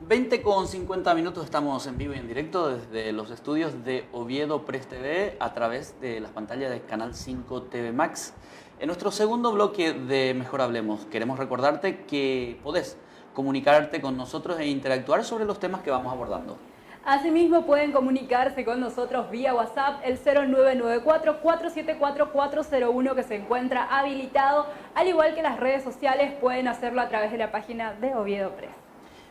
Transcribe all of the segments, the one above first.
20:50 estamos en vivo y en directo desde los estudios de Oviedo Press TV a través de las pantallas de Canal 5 TV Max. En nuestro segundo bloque de Mejor Hablemos, queremos recordarte que podés comunicarte con nosotros e interactuar sobre los temas que vamos abordando. Asimismo, pueden comunicarse con nosotros vía WhatsApp, el 0994-474-401 que se encuentra habilitado, al igual que las redes sociales pueden hacerlo a través de la página de Oviedo Press.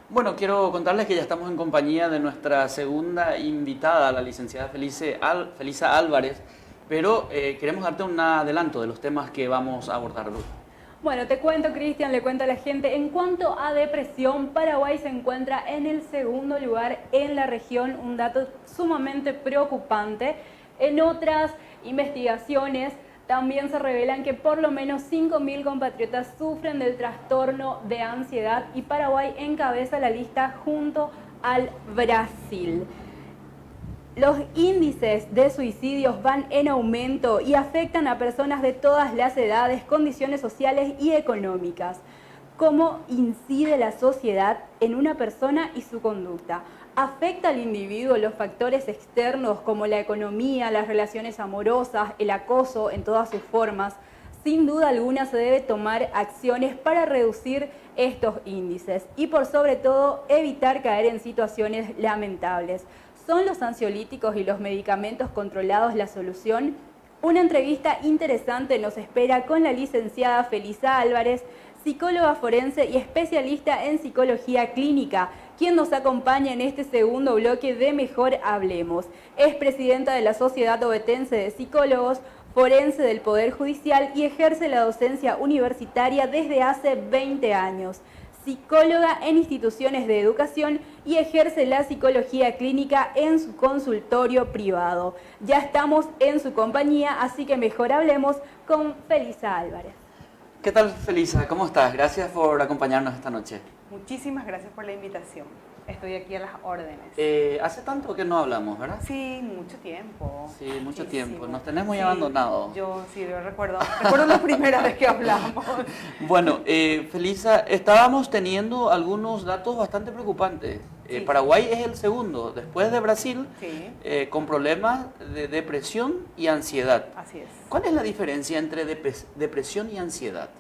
Bueno, quiero contarles que ya estamos en compañía de nuestra segunda invitada, la licenciada Felisa Álvarez, pero queremos darte un adelanto de los temas que vamos a abordar. Bueno, te cuento, Cristian, le cuento a la gente, en cuanto a depresión, Paraguay se encuentra en el segundo lugar en la región, un dato sumamente preocupante. En otras investigaciones también se revelan que por lo menos 5.000 compatriotas sufren del trastorno de ansiedad y Paraguay encabeza la lista junto al Brasil. Los índices de suicidios van en aumento y afectan a personas de todas las edades, condiciones sociales y económicas. ¿Cómo incide la sociedad en una persona y su conducta? ¿Afecta al individuo los factores externos como la economía, las relaciones amorosas, el acoso en todas sus formas? Sin duda alguna se debe tomar acciones para reducir estos índices y por sobre todo evitar caer en situaciones lamentables. ¿Son los ansiolíticos y los medicamentos controlados la solución? Una entrevista interesante nos espera con la licenciada Felisa Álvarez, psicóloga forense y especialista en psicología clínica, quien nos acompaña en este segundo bloque de Mejor Hablemos. Es presidenta de la Sociedad Ovetense de Psicólogos, forense del Poder Judicial y ejerce la docencia universitaria desde hace 20 años. Psicóloga en instituciones de educación y ejerce la psicología clínica en su consultorio privado. Ya estamos en su compañía, así que mejor hablemos con Felisa Álvarez. ¿Qué tal, Felisa? ¿Cómo estás? Gracias por acompañarnos esta noche. Muchísimas gracias por la invitación. Estoy aquí a las órdenes. Hace tanto que no hablamos, ¿verdad? Sí, mucho tiempo. Sí, mucho Muchísimo. tiempo. Nos tenemos muy abandonados. Yo recuerdo la primera vez que hablamos. Bueno, Felisa, estábamos teniendo algunos datos bastante preocupantes. Sí. Paraguay es el segundo, después de Brasil, Sí. con problemas de depresión y ansiedad. Así es. ¿Cuál es la diferencia entre depresión y ansiedad?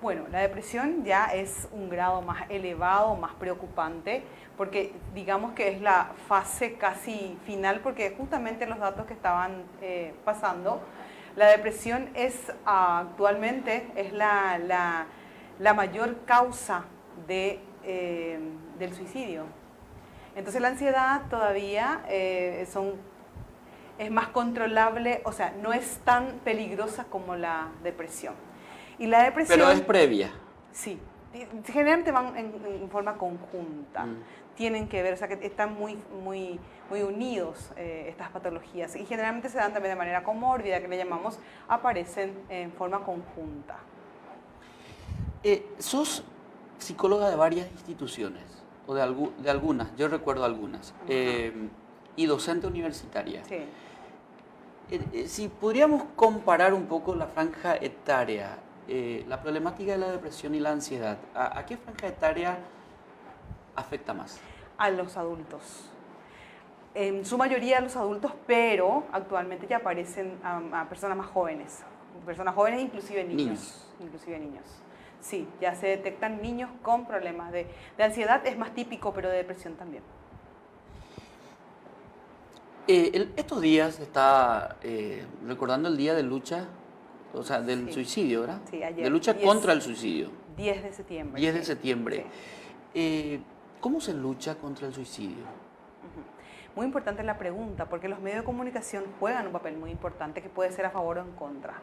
Bueno, la depresión ya es un grado más elevado, más preocupante, porque digamos que es la fase casi final, porque justamente los datos que estaban pasando, la depresión es actualmente es la mayor causa del suicidio. Entonces la ansiedad todavía es más controlable, o sea, no es tan peligrosa como la depresión. Y la depresión... Pero es previa. Sí, generalmente van en forma conjunta, tienen que ver, o sea que están muy unidos estas patologías y generalmente se dan también de manera comórbida, que le llamamos, aparecen en forma conjunta. Sos psicóloga de varias instituciones, o de algunas, yo recuerdo algunas, y docente universitaria. Sí. Si podríamos comparar un poco la franja etaria, la problemática de la depresión y la ansiedad, ¿a qué franja etaria afecta más? A los adultos. En su mayoría a los adultos, pero actualmente ya aparecen a personas más jóvenes. Personas jóvenes, inclusive niños. Inclusive niños. Sí, ya se detectan niños con problemas de ansiedad, es más típico, pero de depresión también. Estos días está recordando el día de lucha, o sea, del Sí. suicidio, ¿verdad? Sí, ayer. De lucha contra el suicidio. 10 de septiembre. 10 de sí. septiembre. Sí. ¿Cómo se lucha contra el suicidio? Muy importante la pregunta, porque los medios de comunicación juegan un papel muy importante que puede ser a favor o en contra.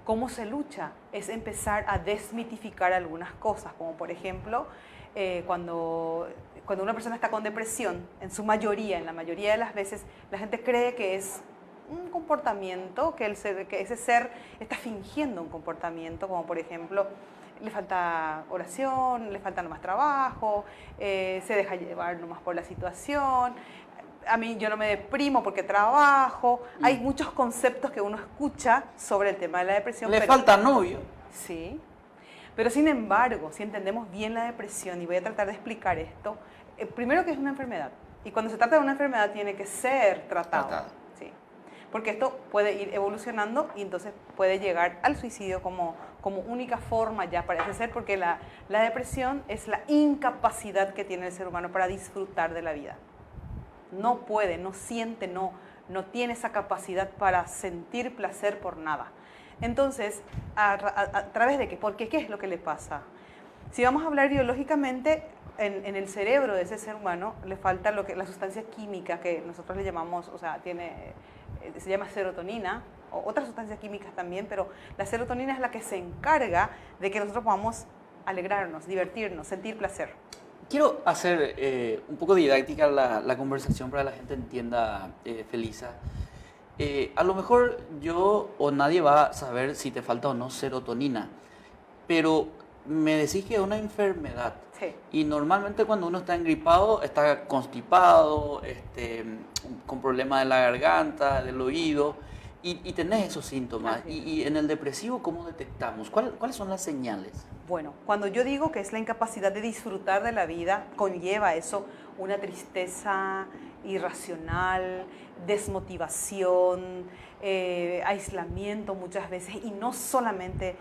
¿Cómo se lucha? Es empezar a desmitificar algunas cosas, como por ejemplo, cuando una persona está con depresión, en la mayoría de las veces, la gente cree que es un comportamiento, que ese ser está fingiendo un comportamiento, como por ejemplo, le falta oración, le falta nomás trabajo, se deja llevar nomás por la situación, a mí yo no me deprimo porque trabajo. Hay muchos conceptos que uno escucha sobre el tema de la depresión. Le falta novio. Sí, pero sin embargo, si entendemos bien la depresión, y voy a tratar de explicar esto, primero que es una enfermedad. Y cuando se trata de una enfermedad tiene que ser tratado. Sí. Porque esto puede ir evolucionando y entonces puede llegar al suicidio como única forma, ya parece ser, porque la depresión es la incapacidad que tiene el ser humano para disfrutar de la vida. No puede, no siente, no tiene esa capacidad para sentir placer por nada. Entonces, ¿a través de qué? Porque ¿qué es lo que le pasa? Si vamos a hablar biológicamente, en el cerebro de ese ser humano le falta la sustancia química que nosotros le llamamos, o sea, se llama serotonina, o otras sustancias químicas también, pero la serotonina es la que se encarga de que nosotros podamos alegrarnos, divertirnos, sentir placer. Quiero hacer un poco didáctica la conversación para que la gente entienda, Felisa. A lo mejor yo o nadie va a saber si te falta o no serotonina, pero me decís que es una enfermedad. Sí. Y normalmente cuando uno está engripado, está constipado, con problemas de la garganta, del oído, y tenés esos síntomas. Y en el depresivo, ¿cómo detectamos? ¿Cuáles son las señales? Bueno, cuando yo digo que es la incapacidad de disfrutar de la vida, conlleva eso una tristeza irracional, desmotivación, aislamiento muchas veces, y no solamente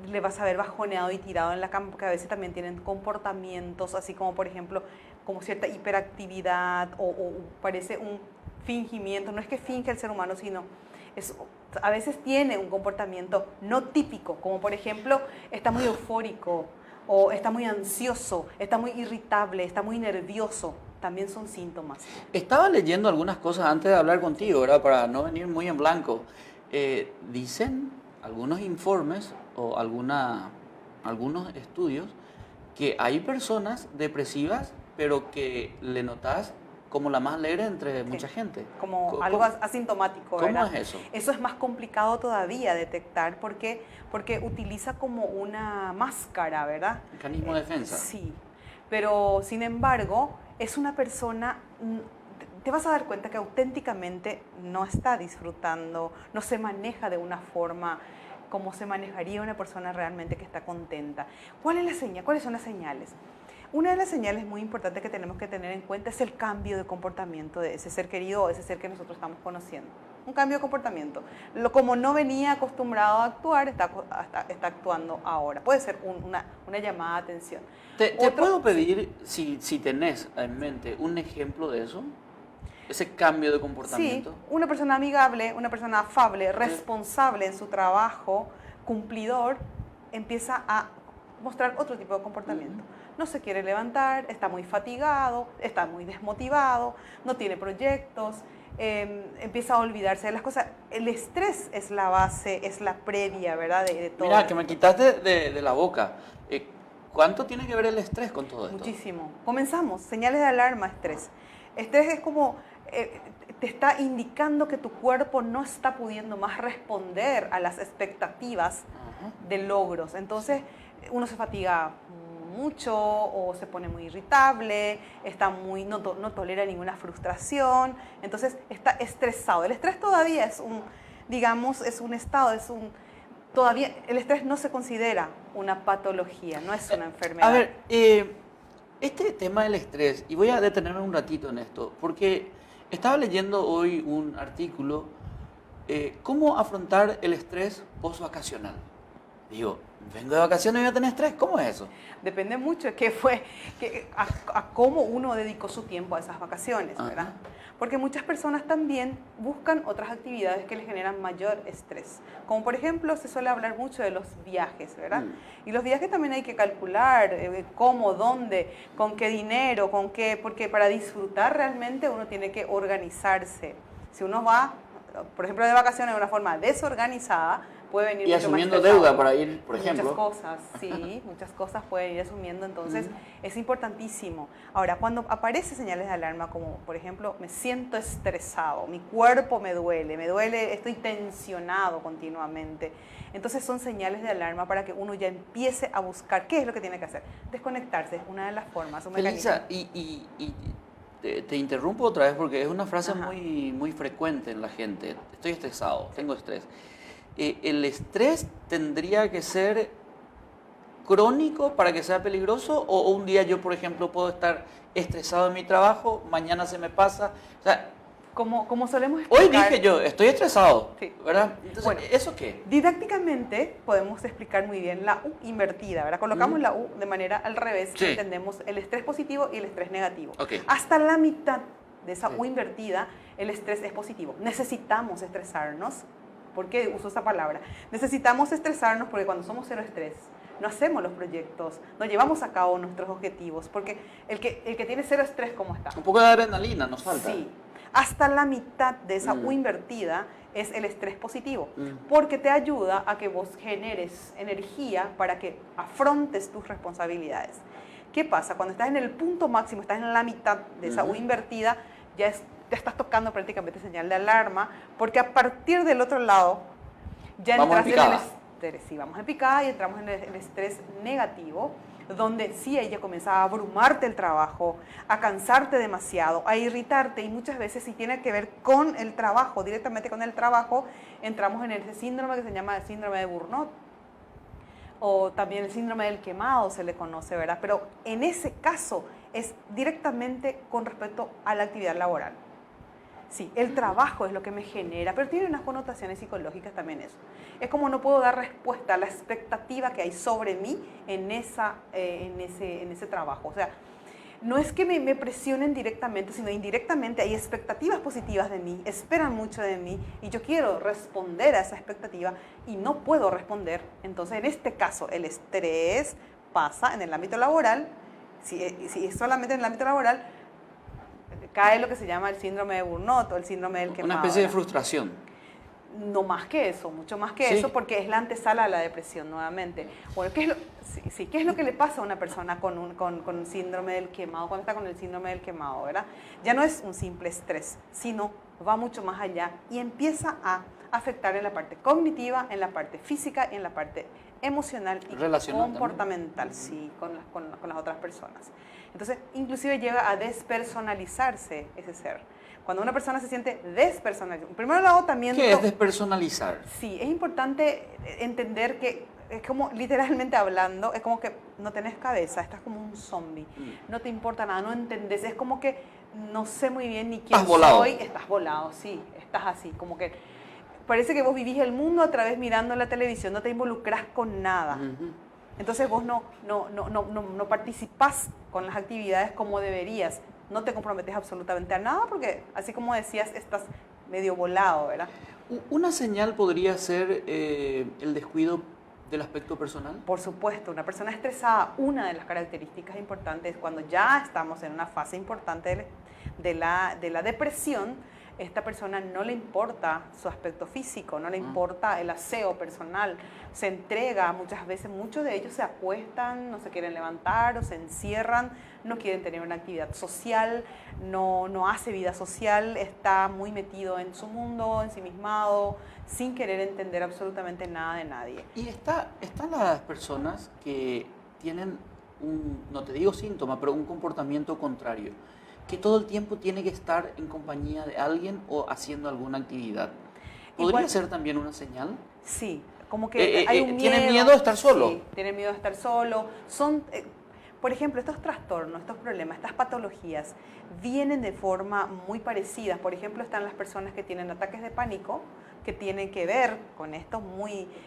le vas a ver bajoneado y tirado en la cama, porque a veces también tienen comportamientos, así como por ejemplo, como cierta hiperactividad o parece un fingimiento, no es que finge el ser humano, sino a veces tiene un comportamiento no típico, como por ejemplo, está muy eufórico, o está muy ansioso, está muy irritable, está muy nervioso. También son síntomas. Estaba leyendo algunas cosas antes de hablar contigo, ¿verdad? Para no venir muy en blanco. Dicen algunos informes o algunos estudios que hay personas depresivas, pero que le notas como la más alegre entre mucha gente. Como algo asintomático, ¿verdad? ¿Cómo es eso? Eso es más complicado todavía detectar porque utiliza como una máscara, ¿verdad? Mecanismo de defensa. Sí, pero sin embargo es una persona, te vas a dar cuenta que auténticamente no está disfrutando, no se maneja de una forma como se manejaría una persona realmente que está contenta. ¿Cuál es la señal? ¿Cuáles son las señales? Una de las señales muy importantes que tenemos que tener en cuenta es el cambio de comportamiento de ese ser querido o ese ser que nosotros estamos conociendo. Un cambio de comportamiento. Como no venía acostumbrado a actuar, está actuando ahora. Puede ser una llamada de atención. ¿Te puedo pedir, si tenés en mente, un ejemplo de eso? Ese cambio de comportamiento. Sí, una persona amigable, una persona afable, responsable en su trabajo, cumplidor, empieza a mostrar otro tipo de comportamiento. No se quiere levantar, está muy fatigado, está muy desmotivado, no tiene proyectos, empieza a olvidarse de las cosas. El estrés es la base, es la previa, ¿verdad? De todo. Mira, que me quitaste de la boca. ¿Cuánto tiene que ver el estrés con todo esto? Muchísimo. Comenzamos. Señales de alarma, estrés. Estrés es como te está indicando que tu cuerpo no está pudiendo más responder a las expectativas de logros. Entonces, uno se fatiga mucho o se pone muy irritable, no tolera ninguna frustración, entonces está estresado. El estrés todavía es un estado, todavía el estrés no se considera una patología, no es una enfermedad. A ver, este tema del estrés, y voy a detenerme un ratito en esto, porque estaba leyendo hoy un artículo, ¿cómo afrontar el estrés post-vacacional? Digo, vengo de vacaciones y voy a tener estrés, ¿cómo es eso? Depende mucho de a cómo uno dedicó su tiempo a esas vacaciones, ¿verdad? Porque muchas personas también buscan otras actividades que les generan mayor estrés. Como por ejemplo, se suele hablar mucho de los viajes, ¿verdad? Y los viajes también hay que calcular cómo, dónde, con qué dinero, porque para disfrutar realmente uno tiene que organizarse. Si uno va, por ejemplo, de vacaciones de una forma desorganizada, puede venir y mucho asumiendo más pesado. deuda para ir, por ejemplo. Muchas cosas, sí, muchas cosas pueden ir asumiendo, entonces es importantísimo. Ahora, cuando aparecen señales de alarma como, por ejemplo, me siento estresado, mi cuerpo me duele, estoy tensionado continuamente, entonces son señales de alarma para que uno ya empiece a buscar qué es lo que tiene que hacer. Desconectarse es una de las formas, un mecanismo. Felisa, te interrumpo otra vez porque es una frase muy frecuente en la gente. Estoy estresado, tengo estrés. El estrés tendría que ser crónico para que sea peligroso? ¿O un día yo, por ejemplo, puedo estar estresado en mi trabajo, mañana se me pasa? O sea, Como solemos hoy explicar, dije yo, estoy estresado, Sí. ¿verdad? Entonces, Bueno. ¿eso qué? didácticamente podemos explicar muy bien la U invertida, ¿verdad? Colocamos la U de manera al revés, Sí. entendemos el estrés positivo y el estrés negativo. Ok. Hasta la mitad de esa Sí. U invertida, el estrés es positivo. Necesitamos estresarnos. ¿Por qué uso esa palabra? Necesitamos estresarnos porque cuando somos cero estrés, no hacemos los proyectos, no llevamos a cabo nuestros objetivos, porque el que tiene cero estrés, ¿cómo está? Un poco de adrenalina nos falta. Sí, hasta la mitad de esa Mm. U invertida es el estrés positivo, Mm. porque te ayuda a que vos generes energía para que afrontes tus responsabilidades. ¿Qué pasa? Cuando estás en el punto máximo, estás en la mitad de esa U Ujú. invertida, ya estás tocando prácticamente señal de alarma, porque a partir del otro lado ya Vamos en entras en el picada. estrés. Sí, vamos en picada y entramos en el estrés negativo, donde sí ella comienza a abrumarte el trabajo, a cansarte demasiado, a irritarte, y muchas veces si tiene que ver con el trabajo, directamente con el trabajo, entramos en ese síndrome que se llama el síndrome de Burnout, o también el síndrome del quemado se le conoce, ¿verdad? Pero en ese caso es directamente con respecto a la actividad laboral. Sí, el trabajo es lo que me genera, pero tiene unas connotaciones psicológicas también eso. Es como no puedo dar respuesta a la expectativa que hay sobre mí en ese trabajo. O sea, no es que me presionen directamente, sino indirectamente hay expectativas positivas de mí, esperan mucho de mí y yo quiero responder a esa expectativa y no puedo responder. Entonces, en este caso, el estrés pasa en el ámbito laboral. Si es solamente en el ámbito laboral, cae lo que se llama el síndrome de Burnout o el síndrome del quemado. Una especie de ¿verdad? frustración. No más que eso, mucho más que Sí. eso, porque es la antesala a la depresión nuevamente. Bueno, ¿qué es lo que le pasa a una persona con síndrome del quemado, cuando está con el síndrome del quemado, ¿verdad? Ya no es un simple estrés, sino va mucho más allá y empieza a afectar en la parte cognitiva, en la parte física y en la parte emocional y Relacional comportamental, también. sí, con las otras personas. Entonces, inclusive llega a despersonalizarse ese ser. Cuando una persona se siente despersonalizada, primero el agotamiento. ¿Qué es despersonalizar? Sí, es importante entender que es como, literalmente hablando, es como que no tenés cabeza, estás como un zombie, no te importa nada, no entendés, es como que no sé muy bien ni quién Estás volado. soy, estás volado, sí, estás así, como que parece que vos vivís el mundo a través mirando la televisión, no te involucrás con nada. Ujú. Entonces vos no participás con las actividades como deberías, no te comprometes absolutamente a nada porque, así como decías, estás medio volado, ¿verdad? ¿Una señal podría ser el descuido del aspecto personal? Por supuesto, una persona estresada, una de las características importantes es cuando ya estamos en una fase importante de la depresión, esta persona no le importa su aspecto físico, no le importa el aseo personal, se entrega muchas veces, muchos de ellos se acuestan, no se quieren levantar o se encierran, no quieren tener una actividad social, no hace vida social, está muy metido en su mundo, ensimismado, sin querer entender absolutamente nada de nadie. Y están las personas que tienen no te digo síntoma, pero un comportamiento contrario, que todo el tiempo tiene que estar en compañía de alguien o haciendo alguna actividad. ¿Podría Igual- ser también una señal? Sí, como que hay un miedo. ¿Tiene miedo a estar solo? Sí, tiene miedo a estar solo. Son, por ejemplo, estos trastornos, estos problemas, estas patologías vienen de forma muy parecida. Por ejemplo, están las personas que tienen ataques de pánico, que tienen que ver con esto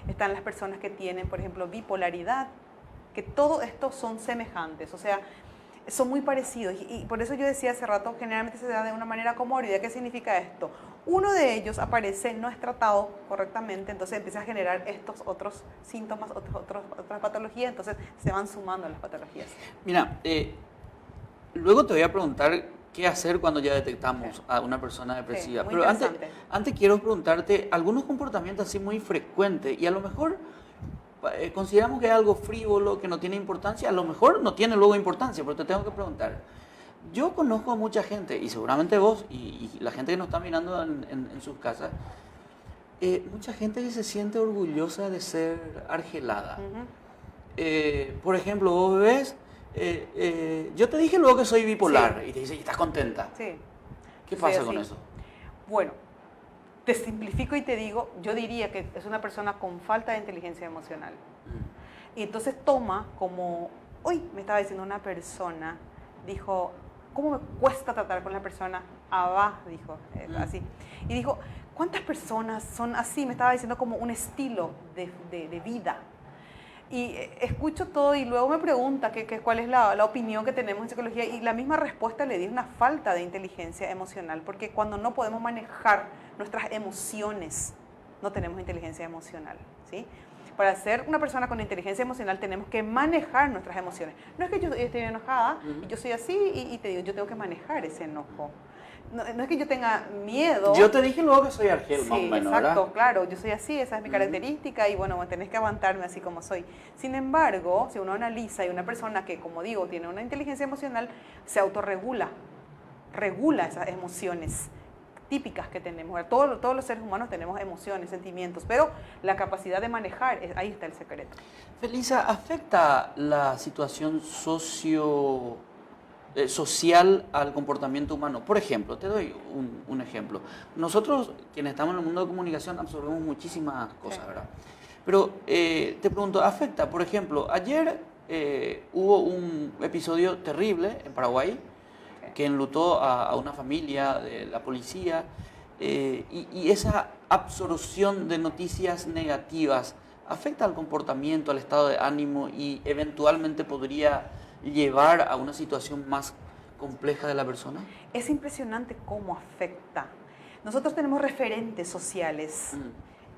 están las personas que tienen, por ejemplo, bipolaridad, que todo esto son semejantes, o sea, son muy parecidos y por eso yo decía hace rato, generalmente se da de una manera comórbida. ¿Qué significa esto? Uno de ellos aparece, no es tratado correctamente, entonces empieza a generar estos otros síntomas, otras patologías, entonces se van sumando las patologías. Mira, luego te voy a preguntar qué hacer cuando ya detectamos a una persona depresiva. muy Pero antes, interesante. antes quiero preguntarte algunos comportamientos así muy frecuentes y a lo mejor consideramos que es algo frívolo, que no tiene importancia, a lo mejor no tiene luego importancia, pero te tengo que preguntar. Yo conozco a mucha gente, y seguramente vos y la gente que nos está mirando en sus casas, mucha gente que se siente orgullosa de ser argelada. Por ejemplo, vos ves, yo te dije luego que soy bipolar, Sí. y te dice, ¿y estás contenta? Sí. ¿Qué Soy pasa así. con eso? Bueno, te simplifico y te digo, yo diría que es una persona con falta de inteligencia emocional. Y entonces toma como, uy, me estaba diciendo una persona, dijo, ¿cómo me cuesta tratar con la persona? Abba, dijo, así. Y dijo, ¿cuántas personas son así? Me estaba diciendo como un estilo de vida. Y escucho todo y luego me pregunta cuál es la opinión que tenemos en psicología, y la misma respuesta le di, es una falta de inteligencia emocional, porque cuando no podemos manejar nuestras emociones, no tenemos inteligencia emocional, ¿sí? Para ser una persona con inteligencia emocional tenemos que manejar nuestras emociones. No es que yo esté enojada y yo soy así y te digo, yo tengo que manejar ese enojo. No es que yo tenga miedo. Yo te dije luego que soy Argel, más o menos, exacto, ¿verdad? claro, yo soy así, esa es mi característica y bueno, tenés que aguantarme así como soy. Sin embargo, si uno analiza y una persona que, como digo, tiene una inteligencia emocional, se autorregula, regula esas emociones típicas que tenemos. Todos los seres humanos tenemos emociones, sentimientos, pero la capacidad de manejar, ahí está el secreto. Felisa, ¿afecta la situación social al comportamiento humano? Por ejemplo, te doy un ejemplo. Nosotros, quienes estamos en el mundo de comunicación, absorbemos muchísimas cosas, ¿verdad? Pero te pregunto, ¿afecta? Por ejemplo, ayer hubo un episodio terrible en Paraguay que enlutó a una familia de la policía, y esa absorción de noticias negativas afecta al comportamiento, al estado de ánimo y eventualmente podría llevar a una situación más compleja de la persona? Es impresionante cómo afecta. Nosotros tenemos referentes sociales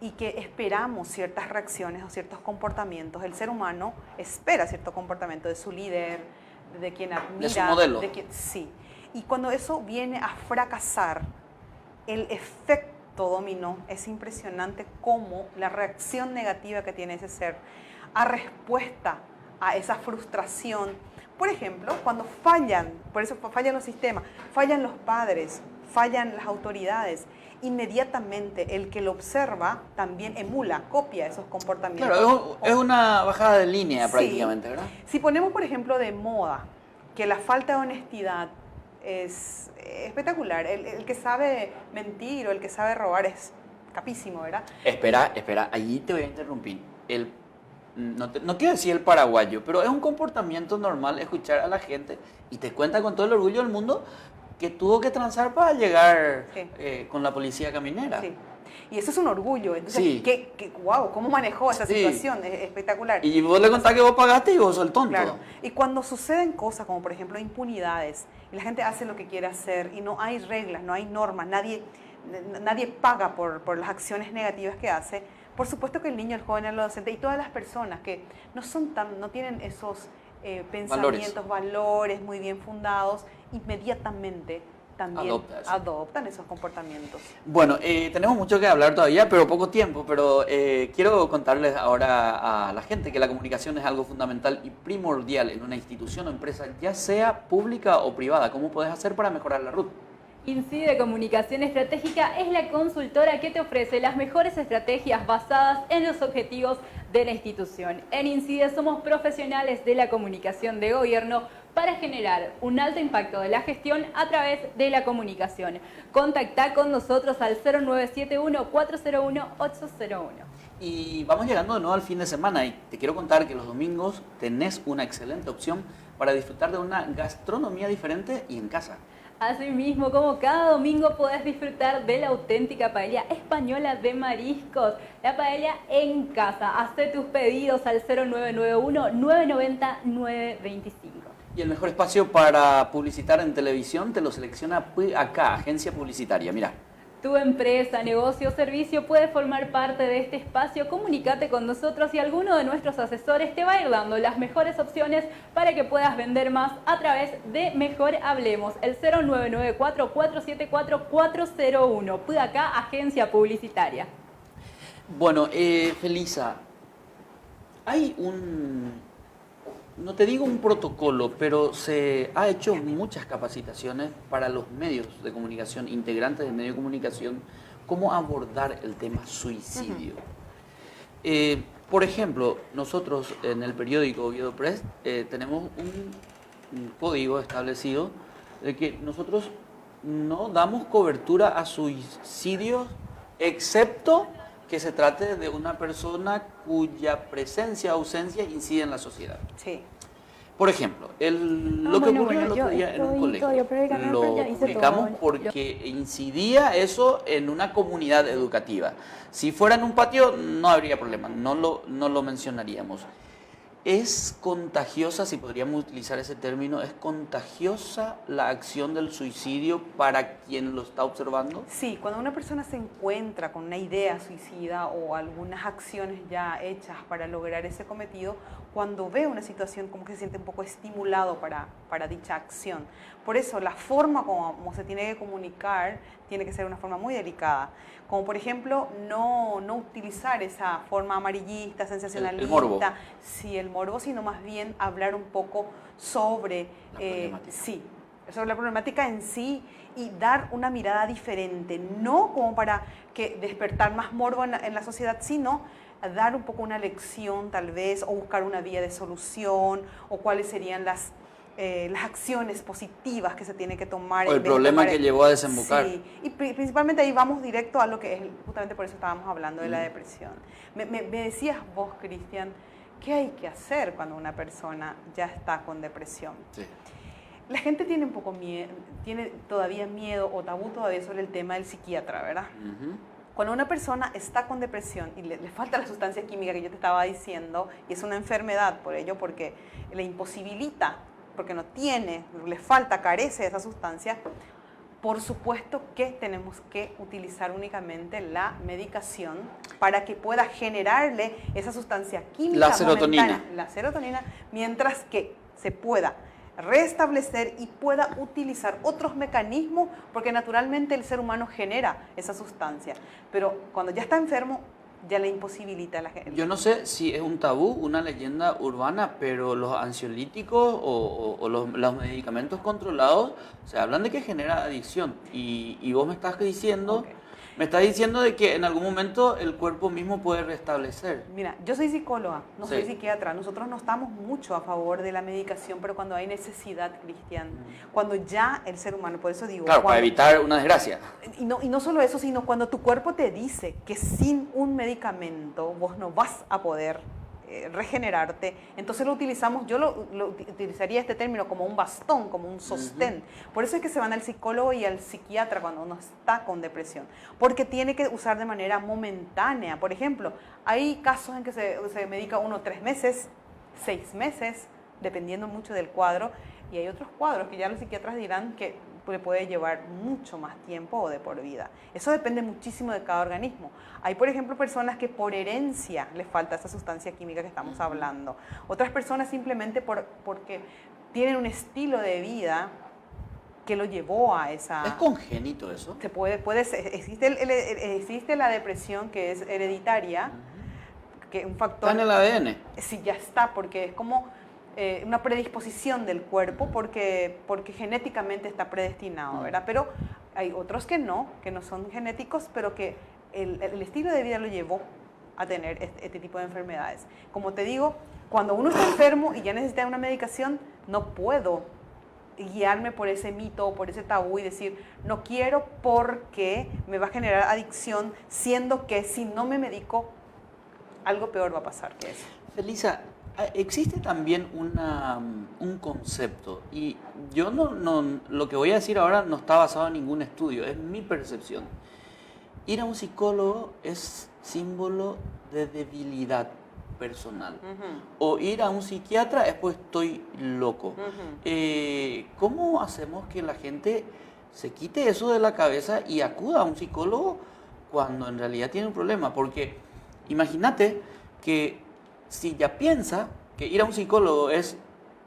y que esperamos ciertas reacciones o ciertos comportamientos. El ser humano espera cierto comportamiento de su líder, de quien admira. De su modelo. Sí. Y cuando eso viene a fracasar, el efecto dominó es impresionante, cómo la reacción negativa que tiene ese ser a respuesta a esa frustración. Por ejemplo, cuando fallan, por eso fallan los sistemas, fallan los padres, fallan las autoridades, inmediatamente el que lo observa también emula, copia esos comportamientos. Claro, es una bajada de línea prácticamente, ¿verdad? Si ponemos, por ejemplo, de moda que la falta de honestidad es espectacular, el que sabe mentir o el que sabe robar es capísimo, ¿verdad? Espera, allí te voy a interrumpir. No quiero decir el paraguayo, pero es un comportamiento normal escuchar a la gente y te cuenta con todo el orgullo del mundo que tuvo que transar para llegar con la policía caminera. Sí. Y eso es un orgullo. Entonces, sí. Wow, ¿cómo manejó esa situación? Es espectacular. Y vos le contás que vos pagaste y vos sos el tonto. Claro. Y cuando suceden cosas como, por ejemplo, impunidades, y la gente hace lo que quiere hacer y no hay reglas, no hay normas, nadie paga por las acciones negativas que hace, por supuesto que el niño, el joven, el adolescente y todas las personas que no tienen esos pensamientos, valores muy bien fundados, inmediatamente también adoptan esos comportamientos. Bueno, tenemos mucho que hablar todavía, pero poco tiempo, pero quiero contarles ahora a la gente que la comunicación es algo fundamental y primordial en una institución o empresa, ya sea pública o privada. ¿Cómo puedes hacer para mejorar la ruta? INCIDE Comunicación Estratégica es la consultora que te ofrece las mejores estrategias basadas en los objetivos de la institución. En INCIDE somos profesionales de la comunicación de gobierno para generar un alto impacto de la gestión a través de la comunicación. Contacta con nosotros al 0971-401-801. Y vamos llegando de nuevo al fin de semana y te quiero contar que los domingos tenés una excelente opción para disfrutar de una gastronomía diferente y en casa. Asimismo, como cada domingo podés disfrutar de la auténtica paella española de mariscos, la paella en casa. Hacé tus pedidos al 0991-990-925. Y el mejor espacio para publicitar en televisión te lo selecciona acá, agencia publicitaria. Mira. Tu empresa, negocio o servicio puede formar parte de este espacio. Comunícate con nosotros y alguno de nuestros asesores te va a ir dando las mejores opciones para que puedas vender más a través de Mejor Hablemos, el 0994-474-401. Acá, agencia publicitaria. Bueno, Felisa, hay no te digo un protocolo, pero se ha hecho muchas capacitaciones para los medios de comunicación, integrantes del medio de comunicación, cómo abordar el tema suicidio. Por ejemplo, nosotros en el periódico Oviedo Press tenemos un código establecido de que nosotros no damos cobertura a suicidios excepto que se trate de una persona cuya presencia o ausencia incide en la sociedad. Sí. Por ejemplo, lo que ocurrió el otro día en un colegio, lo publicamos porque incidía eso en una comunidad educativa. Si fuera en un patio no habría problema, no lo mencionaríamos. ¿Es contagiosa, si podríamos utilizar ese término, es contagiosa la acción del suicidio para quien lo está observando? Sí, cuando una persona se encuentra con una idea suicida o algunas acciones ya hechas para lograr ese cometido, cuando ve una situación como que se siente un poco estimulado para dicha acción. Por eso la forma como se tiene que comunicar tiene que ser una forma muy delicada. Como por ejemplo, no utilizar esa forma amarillista, sensacionalista. El morbo. Sí, el morbo, sino más bien hablar un poco sobre la problemática. Sí, sobre la problemática en sí y dar una mirada diferente, no como para despertar más morbo en la sociedad, sino dar un poco una lección tal vez, o buscar una vía de solución, o cuáles serían las acciones positivas que se tiene que tomar. O el problema que llevó a desembocar. Sí, y principalmente ahí vamos directo a lo que es, justamente por eso estábamos hablando de la depresión. Me decías vos, Cristian, ¿qué hay que hacer cuando una persona ya está con depresión? Sí. La gente tiene un poco miedo, tiene todavía miedo o tabú todavía sobre el tema del psiquiatra, ¿verdad? Uh-huh. Cuando una persona está con depresión y le falta la sustancia química que yo te estaba diciendo, y es una enfermedad por ello, porque le imposibilita, porque no tiene, le falta, carece de esa sustancia, por supuesto que tenemos que utilizar únicamente la medicación para que pueda generarle esa sustancia química la serotonina. La serotonina, mientras que se pueda restablecer y pueda utilizar otros mecanismos, porque naturalmente el ser humano genera esa sustancia, pero cuando ya está enfermo ya le imposibilita la gente. Yo no sé si es un tabú, una leyenda urbana, pero los ansiolíticos o los medicamentos controlados se hablan de que genera adicción y vos me estás diciendo... Okay. Me está diciendo de que en algún momento el cuerpo mismo puede restablecer. Mira, yo soy psicóloga, no Sí. soy psiquiatra. Nosotros no estamos mucho a favor de la medicación, pero cuando hay necesidad, Cristian, cuando ya el ser humano, por eso digo... Claro, para cuando, evitar una desgracia. y no solo eso, sino cuando tu cuerpo te dice que sin un medicamento vos no vas a poder regenerarte, entonces lo utilizamos, yo lo utilizaría este término como un bastón, como un sostén. Por eso es que se van al psicólogo y al psiquiatra cuando uno está con depresión, porque tiene que usar de manera momentánea. Por ejemplo, hay casos en que se medica uno 3 meses, 6 meses, dependiendo mucho del cuadro, y hay otros cuadros que ya los psiquiatras dirán que le puede llevar mucho más tiempo o de por vida. Eso depende muchísimo de cada organismo. Hay, por ejemplo, personas que por herencia les falta esa sustancia química que estamos hablando. Otras personas simplemente porque tienen un estilo de vida que lo llevó a esa... ¿Es congénito eso? Existe la depresión que es hereditaria, que un factor... ¿Está en el ADN? Sí, ya está, porque es como... una predisposición del cuerpo porque genéticamente está predestinado, ¿verdad? Pero hay otros que no son genéticos, pero que el estilo de vida lo llevó a tener este tipo de enfermedades. Como te digo, cuando uno está enfermo y ya necesita una medicación, no puedo guiarme por ese mito o por ese tabú y decir, no quiero porque me va a generar adicción, siendo que si no me medico, algo peor va a pasar que eso. Felisa, existe también un concepto, y yo lo que voy a decir ahora no está basado en ningún estudio, es mi percepción. Ir a un psicólogo es símbolo de debilidad personal. O ir a un psiquiatra es pues estoy loco. ¿Cómo hacemos que la gente se quite eso de la cabeza y acuda a un psicólogo cuando en realidad tiene un problema? Porque imagínate que si ya piensa que ir a un psicólogo es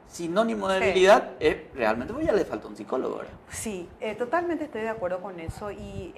sinónimo de debilidad, realmente pues ya le falta un psicólogo, ¿verdad? Sí, totalmente estoy de acuerdo con eso y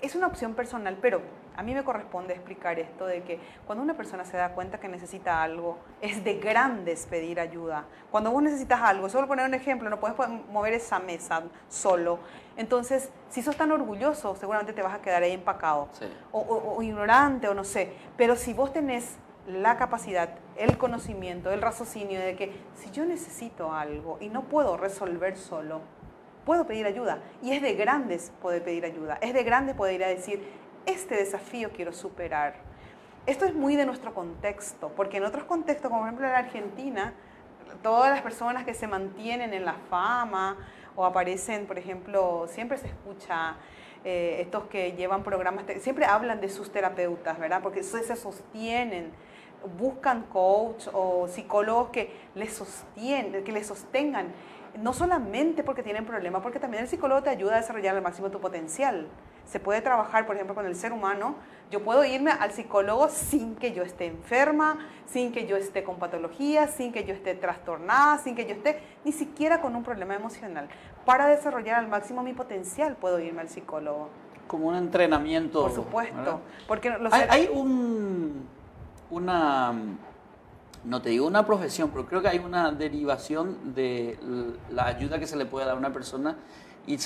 es una opción personal, pero a mí me corresponde explicar esto de que cuando una persona se da cuenta que necesita algo, es de grandes pedir ayuda. Cuando vos necesitas algo, solo poner un ejemplo, no puedes mover esa mesa solo. Entonces, si sos tan orgulloso, seguramente te vas a quedar ahí empacado, Sí. o ignorante, o no sé. Pero si vos tenés la capacidad, el conocimiento, el raciocinio de que si yo necesito algo y no puedo resolver solo, puedo pedir ayuda. Y es de grandes poder pedir ayuda. Es de grandes poder ir a decir, este desafío quiero superar. Esto es muy de nuestro contexto, porque en otros contextos, como por ejemplo en la Argentina, todas las personas que se mantienen en la fama o aparecen, por ejemplo, siempre se escucha estos que llevan programas, siempre hablan de sus terapeutas, ¿verdad? Porque se sostienen, buscan coach o psicólogos que les sostienen, que les sostengan, no solamente porque tienen problemas, porque también el psicólogo te ayuda a desarrollar al máximo tu potencial. Se puede trabajar, por ejemplo, con el ser humano. Yo puedo irme al psicólogo sin que yo esté enferma, sin que yo esté con patologías, sin que yo esté trastornada, sin que yo esté ni siquiera con un problema emocional. Para desarrollar al máximo mi potencial puedo irme al psicólogo. Como un entrenamiento. Por supuesto. ¿Verdad? Porque hay una, no te digo una profesión, pero creo que hay una derivación de la ayuda que se le puede dar a una persona y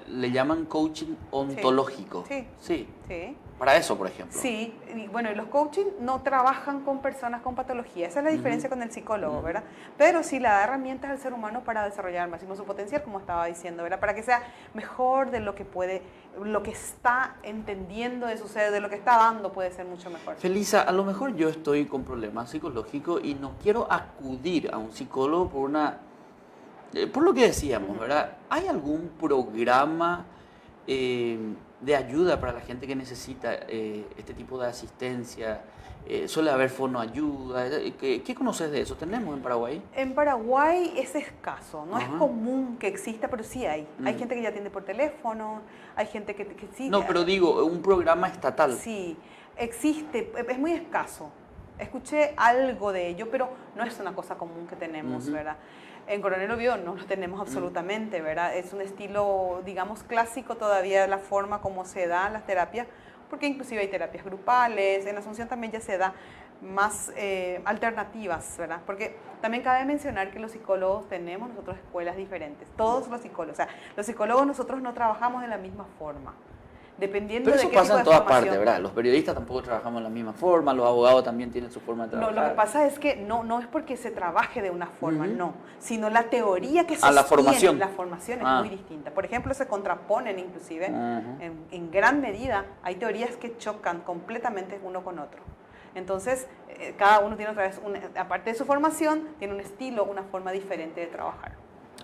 le llaman coaching ontológico. Sí. Sí. Sí. Para eso, por ejemplo. Sí, y bueno, y los coaching no trabajan con personas con patología, esa es la diferencia con el psicólogo, ¿verdad? Pero sí le da herramientas al ser humano para desarrollar al máximo su potencial, como estaba diciendo, ¿verdad? Para que sea mejor de lo que puede, lo que está entendiendo de su ser, de lo que está dando, puede ser mucho mejor. Felisa, a lo mejor yo estoy con problemas psicológicos y no quiero acudir a un psicólogo por lo que decíamos, ¿verdad? ¿Hay algún programa de ayuda para la gente que necesita este tipo de asistencia? ¿Suele haber fonoayuda? ¿Qué conoces de eso? ¿Tenemos en Paraguay? En Paraguay es escaso, no es común que exista, pero sí hay. Hay gente que ya atiende por teléfono, hay gente que sí. No, pero digo, un programa estatal. Sí, existe, es muy escaso. Escuché algo de ello, pero no es una cosa común que tenemos, ¿verdad? En Coronel Oviedo no lo tenemos absolutamente, ¿verdad? Es un estilo, digamos, clásico todavía la forma como se dan las terapias, porque inclusive hay terapias grupales, en Asunción también ya se da más alternativas, ¿verdad? Porque también cabe mencionar que los psicólogos tenemos nosotros escuelas diferentes, todos los psicólogos, o sea, los psicólogos nosotros no trabajamos de la misma forma. Dependiendo pero eso de qué pasa tipo en de todas formación. partes, ¿verdad? Los periodistas tampoco trabajamos de la misma forma, los abogados también tienen su forma de trabajar. No, lo que pasa es que no es porque se trabaje de una forma, no, sino la teoría que sostiene la formación. La formación es muy distinta. Por ejemplo, se contraponen inclusive, en gran medida, hay teorías que chocan completamente uno con otro. Entonces, cada uno tiene otra vez, aparte de su formación, tiene un estilo, una forma diferente de trabajar.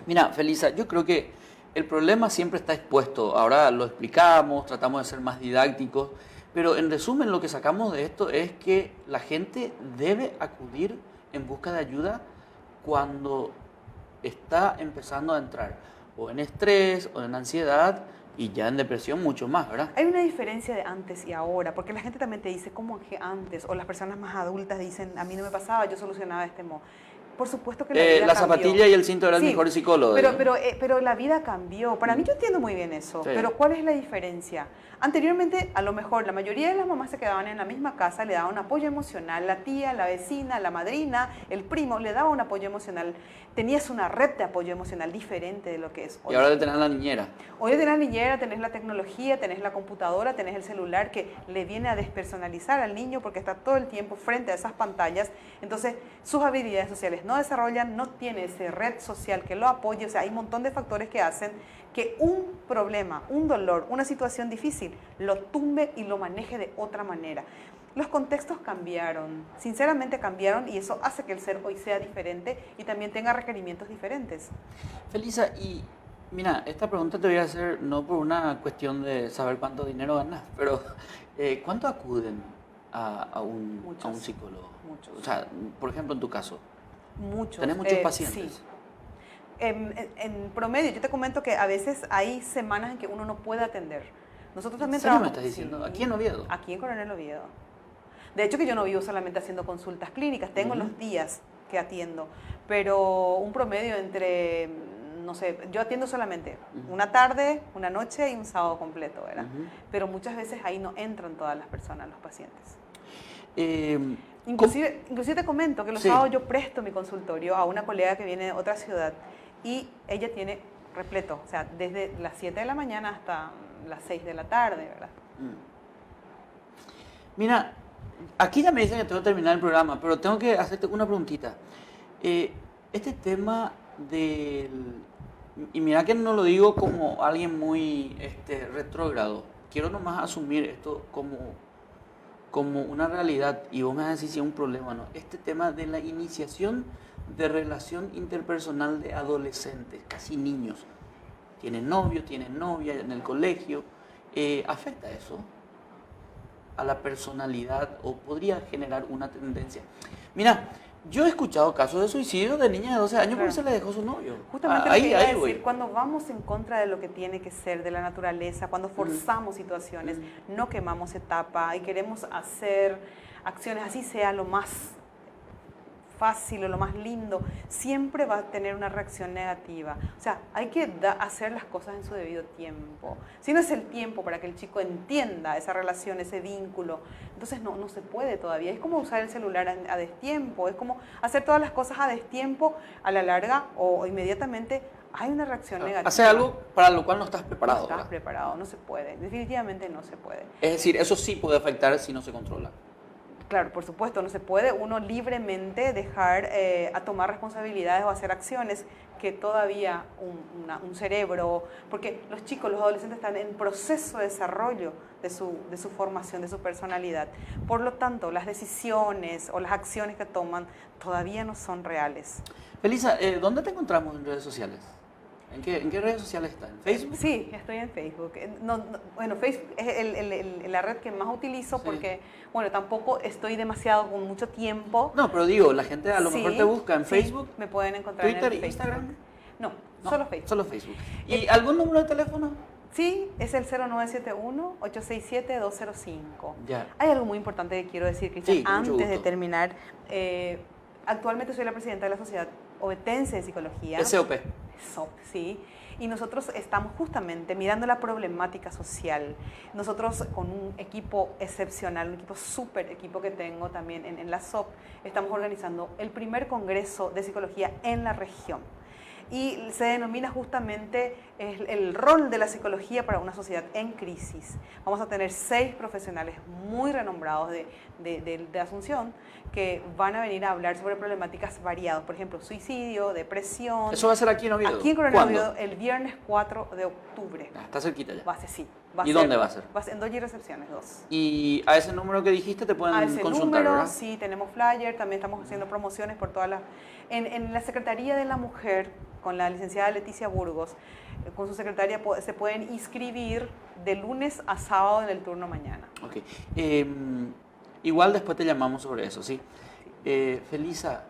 Mira, Felisa, yo creo que el problema siempre está expuesto. Ahora lo explicamos, tratamos de ser más didácticos, pero en resumen lo que sacamos de esto es que la gente debe acudir en busca de ayuda cuando está empezando a entrar o en estrés o en ansiedad y ya en depresión mucho más, ¿verdad? Hay una diferencia de antes y ahora, porque la gente también te dice, ¿cómo que antes? O las personas más adultas dicen, a mí no me pasaba, yo solucionaba de este modo. Por supuesto que la vida la cambió. zapatilla y el cinto eran el mejor psicólogo. Pero la vida cambió. Para mí yo entiendo muy bien eso. Sí. Pero ¿cuál es la diferencia? Anteriormente, a lo mejor, la mayoría de las mamás se quedaban en la misma casa, le daban un apoyo emocional. La tía, la vecina, la madrina, el primo, le daba un apoyo emocional. Tenías una red de apoyo emocional diferente de lo que es hoy. Y ahora le tenés la niñera. Hoy tenés la niñera, tenés la tecnología, tenés la computadora, tenés el celular que le viene a despersonalizar al niño porque está todo el tiempo frente a esas pantallas. Entonces, sus habilidades sociales no desarrollan, no tiene esa red social que lo apoye. O sea, hay un montón de factores que hacen que un problema, un dolor, una situación difícil lo tumbe y lo maneje de otra manera. Los contextos cambiaron, sinceramente cambiaron, y eso hace que el ser hoy sea diferente y también tenga requerimientos diferentes. Felisa, y mira, esta pregunta te voy a hacer no por una cuestión de saber cuánto dinero ganas, pero ¿cuánto acuden a un psicólogo? Muchos. O sea, por ejemplo, en tu caso. Muchos. ¿Tenés muchos pacientes? Sí. En promedio, yo te comento que a veces hay semanas en que uno no puede atender. Nosotros también trabajamos. ¿Me estás diciendo? ¿Aquí en Oviedo? Aquí en Coronel Oviedo. De hecho, que yo no vivo solamente haciendo consultas clínicas, tengo los días que atiendo, pero un promedio entre, no sé, yo atiendo solamente una tarde, una noche y un sábado completo, ¿verdad? Pero muchas veces ahí no entran todas las personas, los pacientes. Inclusive te comento que los sábados yo presto mi consultorio a una colega que viene de otra ciudad y ella tiene repleto, o sea, desde las 7 de la mañana hasta las 6 de la tarde, ¿verdad? Mira, aquí ya me dicen que tengo que terminar el programa, pero tengo que hacerte una preguntita. Este tema del... Y mira que no lo digo como alguien muy retrógrado, quiero nomás asumir esto como una realidad y vos me vas a decir si es un problema, ¿no? Este tema de la iniciación de relación interpersonal de adolescentes, casi niños, tienen novio, tienen novia en el colegio, ¿afecta eso a la personalidad o podría generar una tendencia? Mira, yo he escuchado casos de suicidio de niñas de 12 años porque se le dejó su novio. Justamente lo que iba a decir, voy. cuando vamos en contra de lo que tiene que ser, de la naturaleza, cuando forzamos situaciones, no quemamos etapa y queremos hacer acciones, así sea lo más fácil o lo más lindo, siempre va a tener una reacción negativa. O sea, hay que hacer las cosas en su debido tiempo. Si no es el tiempo para que el chico entienda esa relación, ese vínculo, entonces no se puede todavía. Es como usar el celular a destiempo, es como hacer todas las cosas a destiempo, a la larga o inmediatamente hay una reacción negativa. Hacer algo para lo cual no estás preparado. No estás preparado, no se puede, definitivamente no se puede. Es decir, eso sí puede afectar si no se controla. Claro, por supuesto, no se puede uno libremente dejar a tomar responsabilidades o hacer acciones que todavía un cerebro, porque los chicos, los adolescentes están en proceso de desarrollo de su formación, de su personalidad. Por lo tanto, las decisiones o las acciones que toman todavía no son reales. Felisa, ¿dónde te encontramos en redes sociales? ¿En qué redes sociales estás? ¿En Facebook? Sí, estoy en Facebook. Bueno, Facebook es la red que más utilizo porque, bueno, tampoco estoy demasiado con mucho tiempo. No, pero digo, la gente a lo mejor te busca en Facebook. Me pueden encontrar Twitter, en el Facebook. Instagram. No, solo Facebook. Solo Facebook. ¿Y algún número de teléfono? Sí, es el 0971-867-205. Ya. Hay algo muy importante que quiero decir, Cristian, Sí, con mucho antes de gusto. terminar. Actualmente soy la presidenta de la Sociedad Ovetense de Psicología. SOP. SOP, sí. Y nosotros estamos justamente mirando la problemática social. Nosotros con un equipo excepcional, un súper equipo que tengo también en la SOP, estamos organizando el primer congreso de psicología en la región. Y se denomina justamente el rol de la psicología para una sociedad en crisis. Vamos a tener 6 profesionales muy renombrados de Asunción que van a venir a hablar sobre problemáticas variadas, por ejemplo, suicidio, depresión. ¿Eso va a ser aquí en Oviedo? Aquí en Coronel Oviedo, el viernes 4 de octubre. Está cerquita ya. Va a ser, sí. ¿Dónde va a ser? Va a ser en Doji Recepciones 2. Y a ese número que dijiste te pueden A ese consultar, número, ¿verdad? sí, tenemos flyer, también estamos haciendo promociones por todas las... En la Secretaría de la Mujer, con la licenciada Leticia Burgos, con su secretaria se pueden inscribir de lunes a sábado en el turno mañana. Ok. Igual después te llamamos sobre eso, ¿sí? Felisa,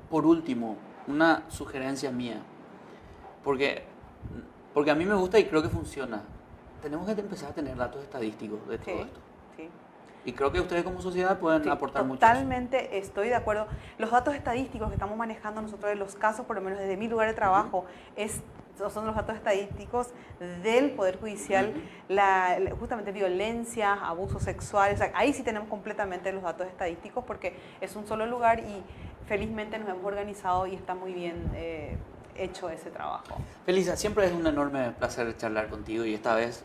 por último, una sugerencia mía, porque a mí me gusta y creo que funciona. Tenemos que empezar a tener datos estadísticos de todo esto. Sí. Y creo que ustedes como sociedad pueden aportar mucho. Totalmente estoy de acuerdo. Los datos estadísticos que estamos manejando nosotros de los casos, por lo menos desde mi lugar de trabajo, son los datos estadísticos del Poder Judicial, justamente violencia, abusos sexuales. O sea, ahí sí tenemos completamente los datos estadísticos porque es un solo lugar y felizmente nos hemos organizado y está muy bien hecho ese trabajo. Felisa, siempre es un enorme placer charlar contigo y esta vez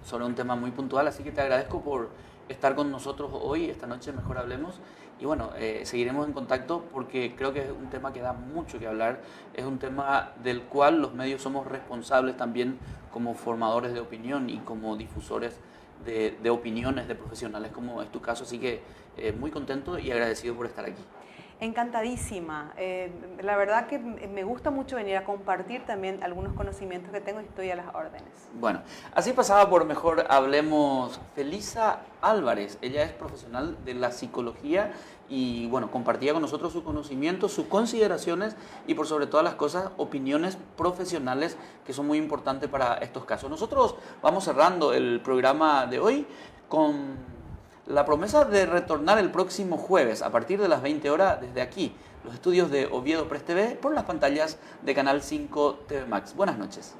sobre un tema muy puntual, así que te agradezco por estar con nosotros hoy, esta noche Mejor Hablemos. Y bueno, seguiremos en contacto porque creo que es un tema que da mucho que hablar, es un tema del cual los medios somos responsables también como formadores de opinión y como difusores de opiniones de profesionales como es tu caso, así que muy contento y agradecido por estar aquí. Encantadísima. La verdad que me gusta mucho venir a compartir también algunos conocimientos que tengo y estoy a las órdenes. Bueno, así pasaba por Mejor Hablemos Felisa Álvarez. Ella es profesional de la psicología y bueno, compartía con nosotros su conocimiento, sus consideraciones y por sobre todas las cosas, opiniones profesionales que son muy importantes para estos casos. Nosotros vamos cerrando el programa de hoy con la promesa de retornar el próximo jueves a partir de las 20 horas desde aquí, los estudios de Oviedo Press TV, por las pantallas de Canal 5 TV Max. Buenas noches.